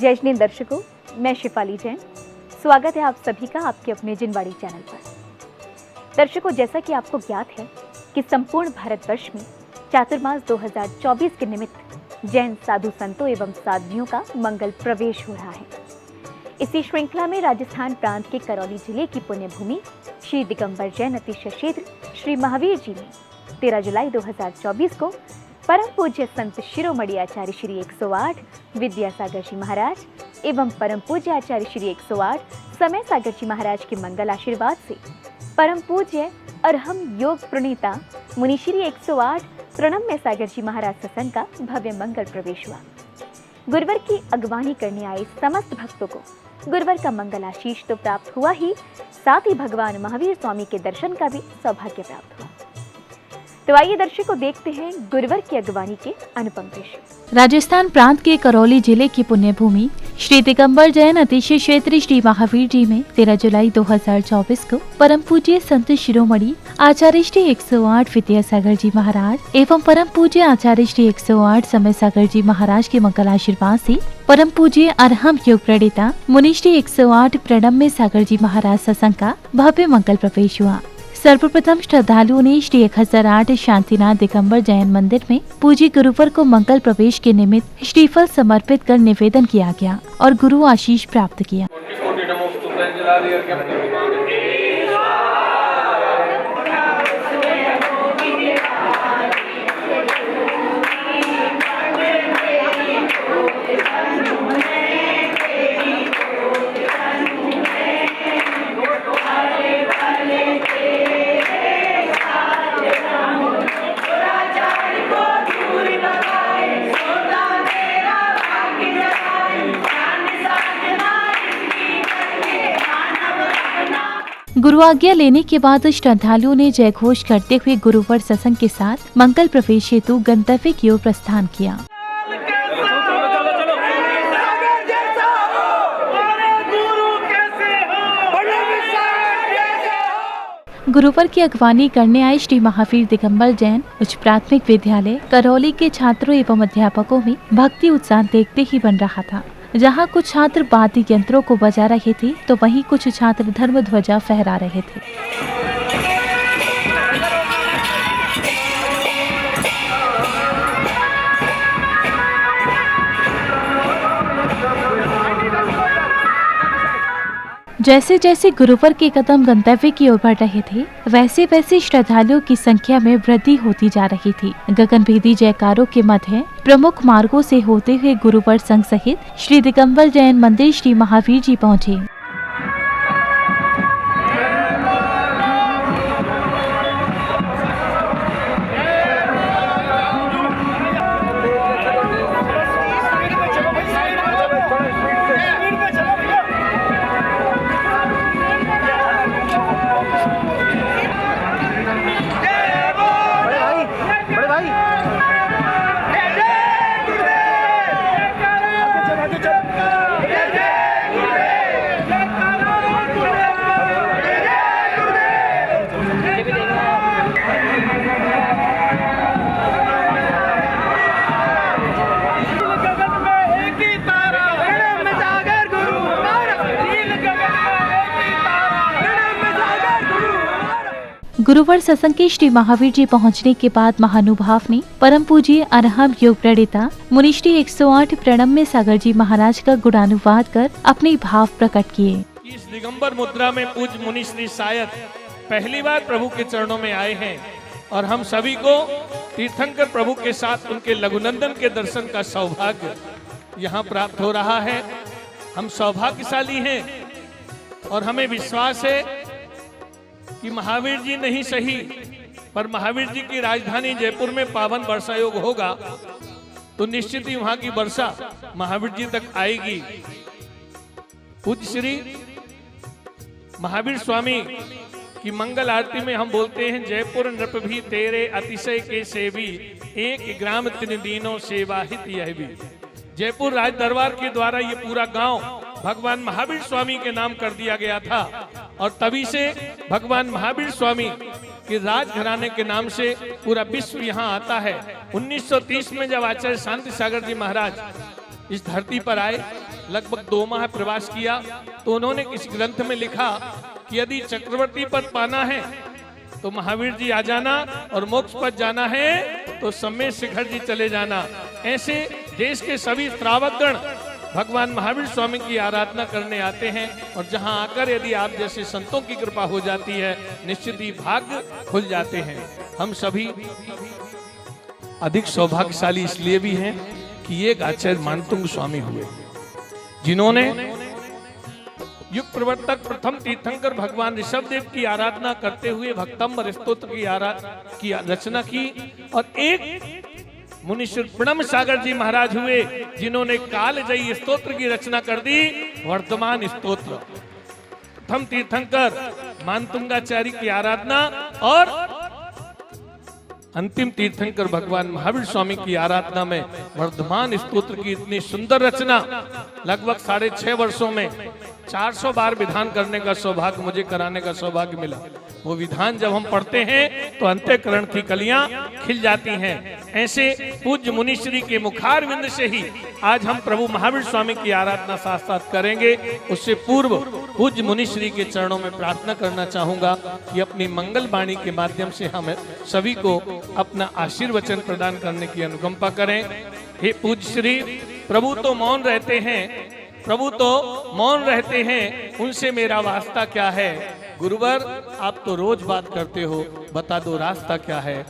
जय जिनेंद्र दर्शकों, मैं शिफाली जैन। स्वागत है आप सभी का आपके अपने जिनवाड़ी चैनल पर। दर्शकों, जैसा कि आपको ज्ञात है कि संपूर्ण भारतवर्ष में चातुर्मास 2024 के निमित्त जैन साधु संतों एवं साध्वियों का मंगल प्रवेश हो रहा है। इसी श्रृंखला में राजस्थान प्रांत के करौली जिले की पुण्य भूमि श्री दिगंबर जैन अतिशय क्षेत्र श्री महावीर जी में 13 जुलाई 2024 को परम पूज्य संत शिरोमणि आचार्य श्री 108 विद्यासागर जी महाराज एवं परम पूज्य आचार्य श्री 108 समय सागर जी महाराज के मंगल आशीर्वाद से परम पूज्य अरहम योग प्रणीता मुनि श्री 108 प्रणम्य सागर जी महाराज सत्संग का भव्य मंगल प्रवेश हुआ। गुरुवर की अगवानी करने आए समस्त भक्तों को गुरुवर का मंगल आशीष तो प्राप्त हुआ ही, साथ ही भगवान महावीर स्वामी के दर्शन का भी सौभाग्य प्राप्त हुआ। तो आइए दर्शकों, देखते हैं गुरुवर की अगवानी के अनुपम दृश्य। राजस्थान प्रांत के करौली जिले की पुण्य भूमि श्री दिगंबर जैन अतिशय क्षेत्र श्री महावीर जी में 13 जुलाई 2024 को परम पूज्य संत शिरोमणि आचार्य श्री 108 विद्यासागर जी महाराज एवं परम पूज्य आचार्य श्री 108 समय सागर जी महाराज के मंगल आशीर्वाद से परम पूज्य अरहम योग प्रणीता मुनि श्री 108 प्रणम्य सागर जी महाराज सत्संग का भव्य मंगल प्रवेश हुआ। सर्वप्रथम श्रद्धालुओं ने श्री 1008 शांतिनाथ दिगंबर जैन मंदिर में पूज्य गुरुवर को मंगल प्रवेश के निमित्त श्रीफल समर्पित कर निवेदन किया गया और गुरु आशीष प्राप्त किया। गुरु आज्ञा लेने के बाद श्रद्धालुओं ने जय घोष करते हुए गुरुवर सत्संग के साथ मंगल प्रवेश हेतु गंतव्य की ओर प्रस्थान किया। गुरुवर की अगवानी करने आए श्री महावीर दिगंबर जैन उच्च प्राथमिक विद्यालय करौली के छात्रों एवं अध्यापकों में भक्ति उत्साह देखते ही बन रहा था। जहां कुछ छात्र वाद्य यंत्रों को बजा रहे थे तो वहीं कुछ छात्र धर्म ध्वजा फहरा रहे थे। जैसे जैसे गुरुवर के कदम गंतव्य की ओर बढ़ रहे थे, वैसे वैसे श्रद्धालुओं की संख्या में वृद्धि होती जा रही थी। गगनभेदी जयकारों के मध्य प्रमुख मार्गों से होते हुए गुरुवर संघ सहित श्री दिगंबर जैन मंदिर श्री महावीर जी पहुँचे। गुरुवर सत्संग के श्री महावीर जी पहुंचने के बाद महानुभाव ने परम पूज्य अरहम योग प्रणीता मुनि श्री 108 प्रणम्य सागर जी महाराज का गुणानुवाद कर अपने भाव प्रकट किए। इस दिगंबर मुद्रा में पूज्य मुनि श्री शायद पहली बार प्रभु के चरणों में आए हैं और हम सभी को तीर्थंकर प्रभु के साथ उनके लघुनंदन के दर्शन का सौभाग्य यहाँ प्राप्त हो रहा है। हम सौभाग्यशाली हैं और हमें विश्वास है कि महावीर जी नहीं सही पर महावीर जी की राजधानी जयपुर में पावन वर्षा योग होगा तो निश्चित ही वहां की वर्षा महावीर जी तक आएगी। पूज्य श्री महावीर स्वामी की मंगल आरती में हम बोलते हैं, जयपुर नृप भी तेरे अतिशय के सेवी, एक ग्राम तिन दीनों सेवा हित यह भी। जयपुर राज दरबार के द्वारा ये पूरा गांव भगवान महावीर स्वामी के नाम कर दिया गया था और तभी से भगवान महावीर स्वामी के राजघराने के नाम से पूरा विश्व यहाँ आता है। 1930 में जब आचार्य शांति सागर जी महाराज इस धरती पर आए लगभग 2 माह प्रवास किया तो उन्होंने इस ग्रंथ में लिखा कि यदि चक्रवर्ती पद पाना है तो महावीर जी आ जाना और मोक्ष पद जाना है तो सम्मेद शिखर जी चले जाना। ऐसे देश के सभी श्रावकगण भगवान महावीर स्वामी की आराधना करने आते हैं और जहां आकर यदि आप जैसे संतों की कृपा हो जाती है निश्चित ही भाग्य खुल जाते हैं। हम सभी अधिक सौभाग्यशाली इसलिए भी हैं कि ये आचार्य मानतुंग स्वामी हुए जिन्होंने युग प्रवर्तक प्रथम तीर्थंकर भगवान ऋषभदेव की आराधना करते हुए भक्तंबर स्तोत्र की रचना की और एक मुनिश्री प्रणम सागर जी महाराज हुए जिन्होंने कालजयी स्तोत्र की रचना कर दी, वर्धमान स्तोत्र। प्रथम तीर्थंकर मानतुंगाचार्य की आराधना और अंतिम तीर्थंकर भगवान महावीर स्वामी की आराधना में वर्धमान स्तोत्र की इतनी सुंदर रचना लगभग 6.5 वर्षों में 400 बार विधान करने का सौभाग्य मुझे कराने का सौभाग्य मिला। वो विधान जब हम पढ़ते हैं तो अंतःकरण की कलियां खिल जाती हैं। ऐसे पूज्य मुनिश्री के मुखार विंद से ही आज हम प्रभु महावीर स्वामी की आराधना साथ साथ करेंगे। उससे पूर्व पूज्य मुनिश्री के चरणों में प्रार्थना करना चाहूंगा कि अपनी मंगल वाणी के माध्यम से हम सभी को अपना आशीर्वचन प्रदान करने की अनुकंपा करें। हे पूज्य श्री, प्रभु तो मौन रहते हैं, प्रभु तो मौन रहते हैं, उनसे मेरा वास्ता क्या है। गुरुवर आप तो रोज बात करते हो, बता दो रास्ता क्या है।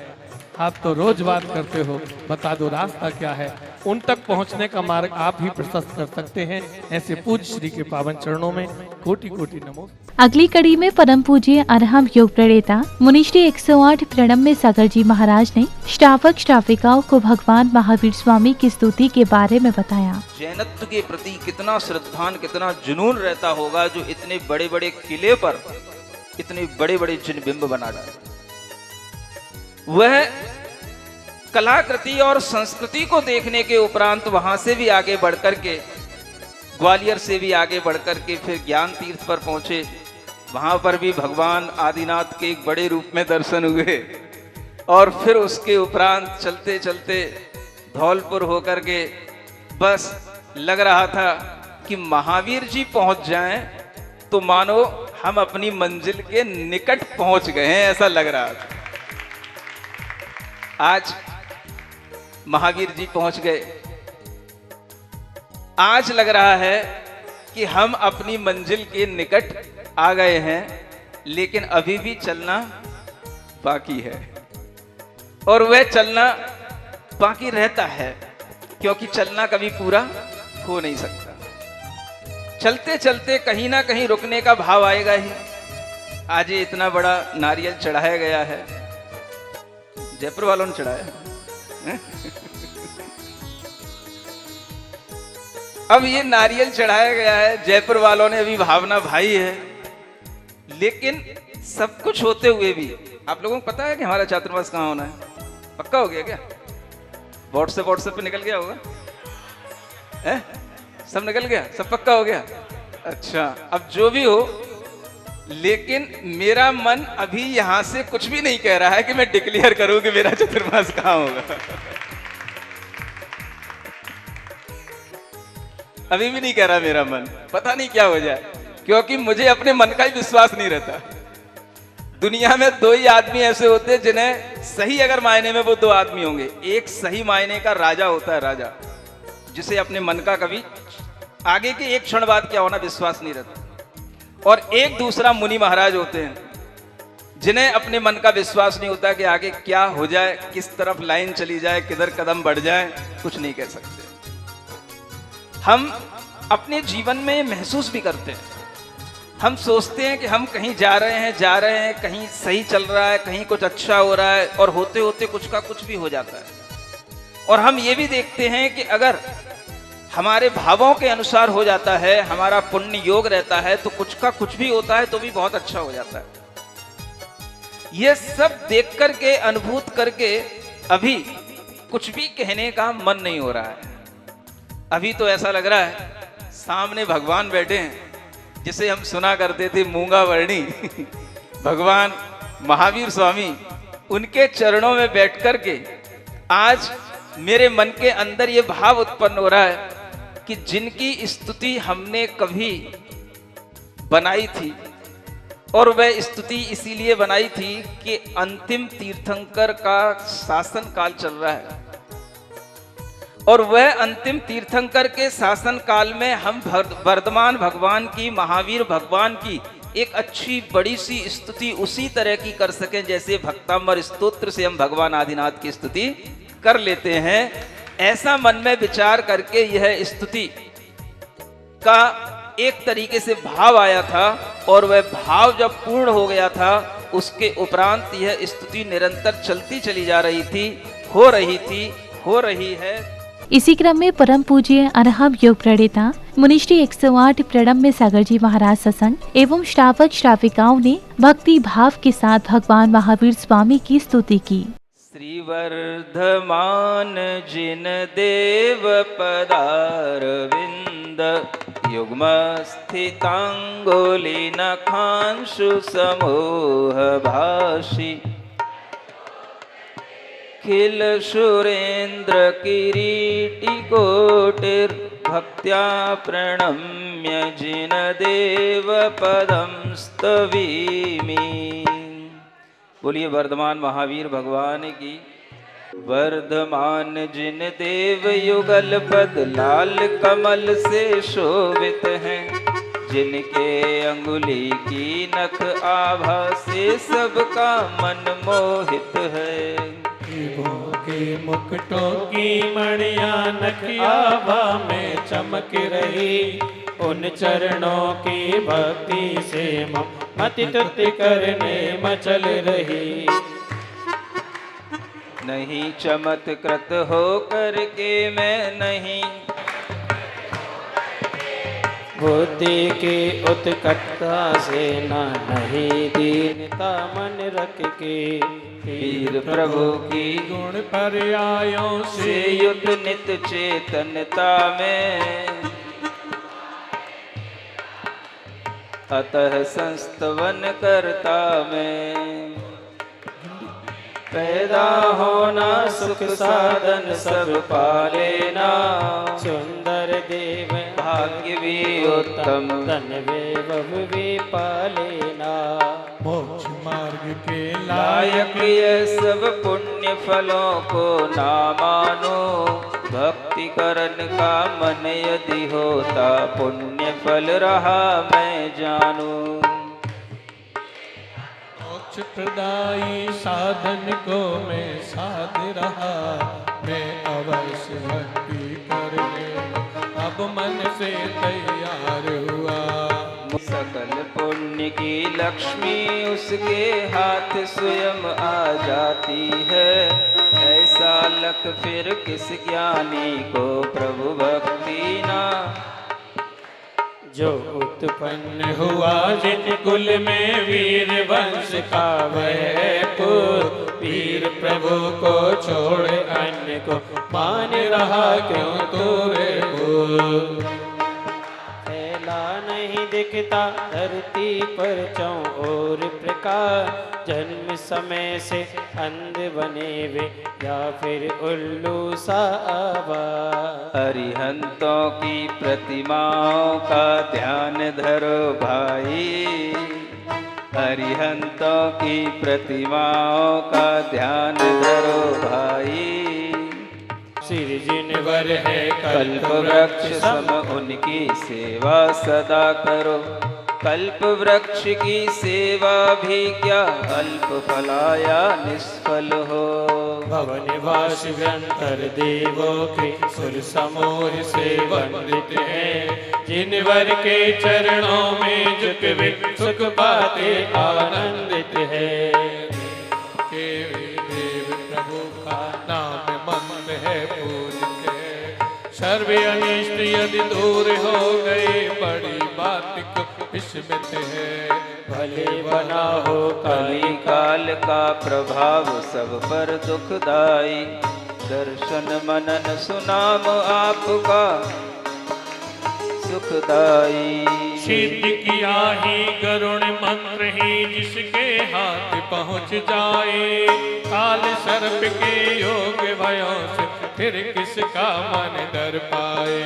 आप तो रोज बात करते हो, बता दो रास्ता क्या है। उन तक पहुंचने का मार्ग आप ही प्रशस्त कर सकते हैं। ऐसे पूज्य श्री के पावन चरणों में कोटि कोटि नमो। अगली कड़ी में परम पूज्य अरहम योग प्रणेता मुनिश्री 108 प्रणम्य सागर जी महाराज ने श्रावक श्राविकाओं को भगवान महावीर स्वामी की स्तुति के बारे में बताया। जैनत्व के प्रति कितना श्रद्धान, कितना जुनून रहता होगा जो इतने बड़े बड़े किले पर इतने बड़े बड़े जिन बिंब बना डाले। वह कलाकृति और संस्कृति को देखने के उपरांत वहां से भी आगे बढ़कर के, ग्वालियर से भी आगे बढ़कर के फिर ज्ञान तीर्थ पर पहुंचे। वहां पर भी भगवान आदिनाथ के एक बड़े रूप में दर्शन हुए और फिर उसके उपरांत चलते चलते धौलपुर होकर के बस लग रहा था कि महावीर जी पहुंच जाएं तो मानो हम अपनी मंजिल के निकट पहुंच गए हैं, ऐसा लग रहा था। आज महावीर जी पहुंच गए। आज लग रहा है कि हम अपनी मंजिल के निकट आ गए हैं, लेकिन अभी भी चलना बाकी है और वह चलना बाकी रहता है, क्योंकि चलना कभी पूरा हो नहीं सकता। चलते चलते कहीं ना कहीं रुकने का भाव आएगा ही। आज ये इतना बड़ा नारियल चढ़ाया गया है, जयपुर वालों ने चढ़ाया अब ये नारियल चढ़ाया गया है, जयपुर वालों ने अभी भावना भाई है, लेकिन सब कुछ होते हुए भी आप लोगों को पता है कि हमारा चातुर्मास कहाँ होना है? पक्का हो गया क्या? व्हाट्सएप पे निकल गया होगा है? सब निकल गया, सब पक्का हो गया। अच्छा, अब जो भी हो, लेकिन मेरा मन अभी यहां से कुछ भी नहीं कह रहा है कि मैं डिक्लेयर करूं कि मेरा चतुर्मास कहां होगा अभी भी नहीं कह रहा मेरा मन, पता नहीं क्या हो जाए, क्योंकि मुझे अपने मन का ही विश्वास नहीं रहता। दुनिया में 2 ही आदमी ऐसे होते हैं जिन्हें सही अगर मायने में वो 2 आदमी होंगे। एक सही मायने का राजा होता है, राजा जिसे अपने मन का कभी आगे के एक क्षण बाद क्या होना विश्वास नहीं रहता, और एक दूसरा मुनि महाराज होते हैं जिन्हें अपने मन का विश्वास नहीं होता कि आगे क्या हो जाए, किस तरफ लाइन चली जाए, किधर कदम बढ़ जाए, कुछ नहीं कह सकते। हम अपने जीवन में महसूस भी करते हैं, हम सोचते हैं कि हम कहीं जा रहे हैं, कहीं सही चल रहा है, कहीं कुछ अच्छा हो रहा है, और होते होते कुछ का कुछ भी हो जाता है। और हम ये भी देखते हैं कि अगर हमारे भावों के अनुसार हो जाता है, हमारा पुण्य योग रहता है, तो कुछ का कुछ भी होता है तो भी बहुत अच्छा हो जाता है। ये सब देख करके, अनुभूत करके अभी कुछ भी कहने का मन नहीं हो रहा है। अभी तो ऐसा लग रहा है सामने भगवान बैठे हैं, जिसे हम सुना करते थे मूंगा वर्णी भगवान महावीर स्वामी, उनके चरणों में बैठ करके आज मेरे मन के अंदर ये भाव उत्पन्न हो रहा है कि जिनकी स्तुति हमने कभी बनाई थी, और वह स्तुति इसीलिए बनाई थी कि अंतिम तीर्थंकर का शासन काल चल रहा है, और वह अंतिम तीर्थंकर के शासन काल में हम वर्धमान भगवान की, महावीर भगवान की एक अच्छी बड़ी सी स्तुति उसी तरह की कर सकें जैसे भक्तामर स्तोत्र से हम भगवान आदिनाथ की स्तुति कर लेते हैं। ऐसा मन में विचार करके यह स्तुति का एक तरीके से भाव आया था, और वह भाव जब पूर्ण हो गया था उसके उपरांत यह स्तुति निरंतर चलती चली जा रही थी, हो रही है। इसी क्रम में परम पूज्य अरहम योग प्रणेता मुनिश्री 108 प्रणम में सागर जी महाराज सत्संग एवं श्रावक श्राविकाओं ने भक्ति भाव के साथ भगवान महावीर स्वामी की स्तुति की। श्री वर्धमान जिन देव पदारविंद युग्म स्थितांगुली नखांशु समूह भाषी खिल सुरेंद्र किरीटी कोटिर भक्त्या प्रणम्य जिन देव पदम स्तवीमि। बोलिए वर्धमान महावीर भगवान की। वर्धमान जिन देव युगल पद लाल कमल से शोभित हैं, जिनके अंगुली की नख आभा से सबका मन मोहित है। के मुकुटों की मणियां नखियाभा में चमक रही, उन चरणों की भक्ति से मति तुति करने मचल रही। नहीं चमत्कृत हो करके मैं नहीं, बुद्धि की उत्कटता से नहीं दीनता मन रख के। वीर प्रभु की गुण पर्यायों से युत नित चेतनता में, अतः संस्तवन करता मैं। पैदा होना सुख साधन सब पालेना, सुंदर देव भाग्य भी उत्तम धन वैभव भी पालेना। मोक्ष मार्ग के लायक ये सब पुण्य फलों को ना मानो, भक्ति करन का मन यदि होता पुण्य फल रहा मैं जानू। मोक्ष प्रदायी साधन को मैं साध रहा, मैं अवश्य भक्ति करने अब मन से तैयार हुआ। सकल पुण्य की लक्ष्मी उसके हाथ स्वयं आ जाती है, ऐसा लख फिर किस ज्ञानी को प्रभु भक्ति ना। जो उत्पन्न हुआ जिन कुल में वीर वंश का वह पुत्र, वीर प्रभु को छोड़ अन्य को मान रहा क्यों तोरे को। फैला नहीं दिखता धरती पर चौं और प्रकाश, जन्म समय से अंध बने वे या फिर उल्लू सा आवाज। अरिहंतों की प्रतिमाओं का ध्यान धरो भाई, अरिहंतों की प्रतिमाओं का ध्यान धरो भाई। सिर जिनवर है कल्प वृक्ष सम उनकी सेवा सदा करो, कल्प वृक्ष की सेवा भी क्या अल्प फलाया निष्फल हो। भवन निवास व्यंतर देवों के सुर समूह से वंदित है, जिनवर के चरणों में झुक वे सुख पाते आनंदित है। के देव प्रभु का नाम मंत्र है पूज के, सर्वे अनिष्ट यदि दूर हो गए बड़ी बात को विस्मित है। भले बना हो कली काल का प्रभाव सब पर दुखदाई, दर्शन मनन सुनाम आपका सुखदाई। सिद्ध किया ही गरुण मंत्र ही जिसके हाथ पहुँच जाए, काल सर्प के योग भयों से फिर किसका मन डर पाए।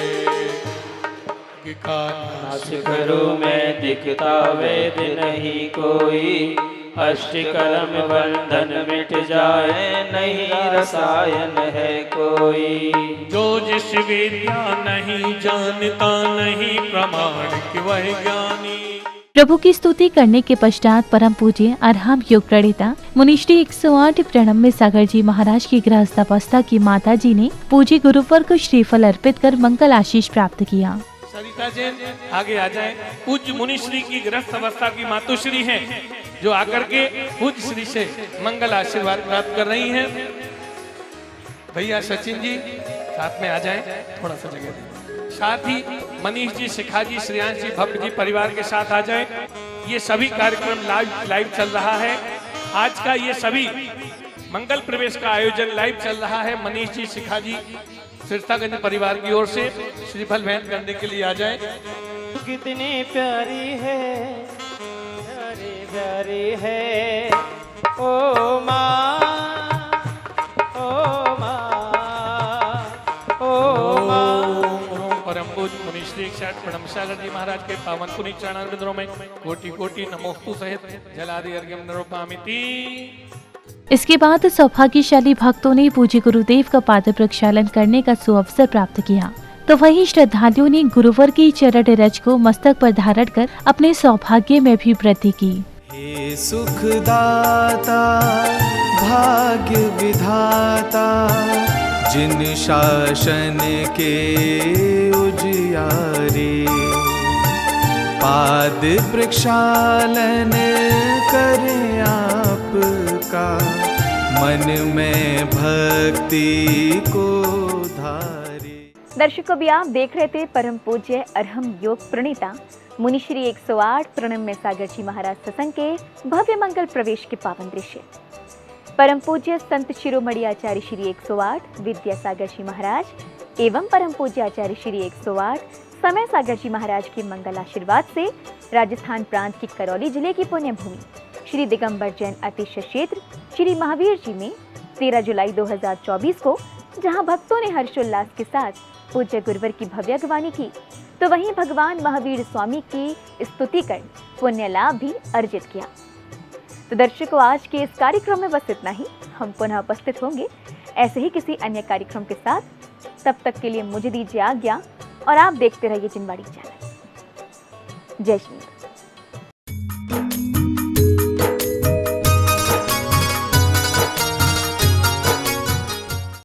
कि कान्हा शिखरों में दिखता वेद नहीं कोई, अष्टकर्म बंधन मिट जाए नहीं रसायन है कोई। जो जिस विद्या नहीं जानता नहीं प्रमाण कि वह ज्ञानी। प्रभु की स्तुति करने के पश्चात परम पूज्य अरहम योग प्रणेता मुनिश्री 108 प्रणम्य सागर जी महाराज की गृहस्थ अवस्था की माता जी ने पूज्य गुरुवर को श्रीफल अर्पित कर मंगल आशीष प्राप्त किया। सरिता जैन आगे आ जाए। पूज्य मुनिश्री की गृहस्थ अवस्था की मातुश्री हैं, जो आकर के पूज्य श्री से मंगल आशीर्वाद प्राप्त कर रही हैं। भैया सचिन जी साथ में आ जाएं, थोड़ा सा जगह दें। साथ ही मनीष जी, शिखा जी, श्रेयांश जी, भक्त जी परिवार के साथ आ जाएं। ये सभी कार्यक्रम लाइव चल रहा है। आज का ये सभी मंगल प्रवेश का आयोजन लाइव चल रहा है। मनीष जी, शिखा जी, सिरसागंज परिवार की ओर से श्रीफल भेंट करने के लिए आ जाएं। कितनी प्यारी है, प्यारी प्यारी है ओ माँ, ओ माँ, ओ माँ। परम पूज्य मुनिश्री 108 प्रणम सागर जी महाराज के पावन पुनीत चरणारविंदों में कोटि कोटि नमोस्तु सहित जलादि अर्घ्यम निरूपयामि। इसके बाद सौभाग्यशाली भक्तों ने पूज्य गुरुदेव का पाद प्रक्षालन करने का सुअवसर प्राप्त किया, तो वहीं श्रद्धालुओं ने गुरुवर की चरण रज को मस्तक पर धारण कर अपने सौभाग्य में भी वृद्धि की। हे सुखदाता भाग्य विधाता, जिन शासन के उजियारे, पाद प्रक्षालन करें आपका, मन में भक्ति को धारे। दर्शकों, भी आप देख रहे थे परम पूज्य अरहम योग प्रणीता मुनिश्री 108 प्रणम्य सागर जी महाराज सत्संग के भव्य मंगल प्रवेश के पावन दृश्य। परम पूज्य संत शिरोमणि आचार्य श्री 108 विद्यासागर जी महाराज एवं परम पूज्य आचार्य श्री 108 समय सागर जी महाराज के मंगल आशीर्वाद से राजस्थान प्रांत की करौली जिले की पुण्य भूमि श्री दिगंबर जैन अतिशय क्षेत्र श्री महावीर जी में 13 जुलाई 2024 को, जहां भक्तों ने हर्षोल्लास के साथ पूज्य गुरुवर की भव्य अगवानी की, तो वहीं भगवान महावीर स्वामी की स्तुति कर पुण्य लाभ भी अर्जित किया। तो दर्शकों, आज के इस कार्यक्रम में बस इतना ही। हम पुनः उपस्थित होंगे ऐसे ही किसी अन्य कार्यक्रम के साथ। तब तक के लिए मुझे दीजिए आज्ञा और आप देखते रहिए जिनवाड़ी चैनल। जय श्री।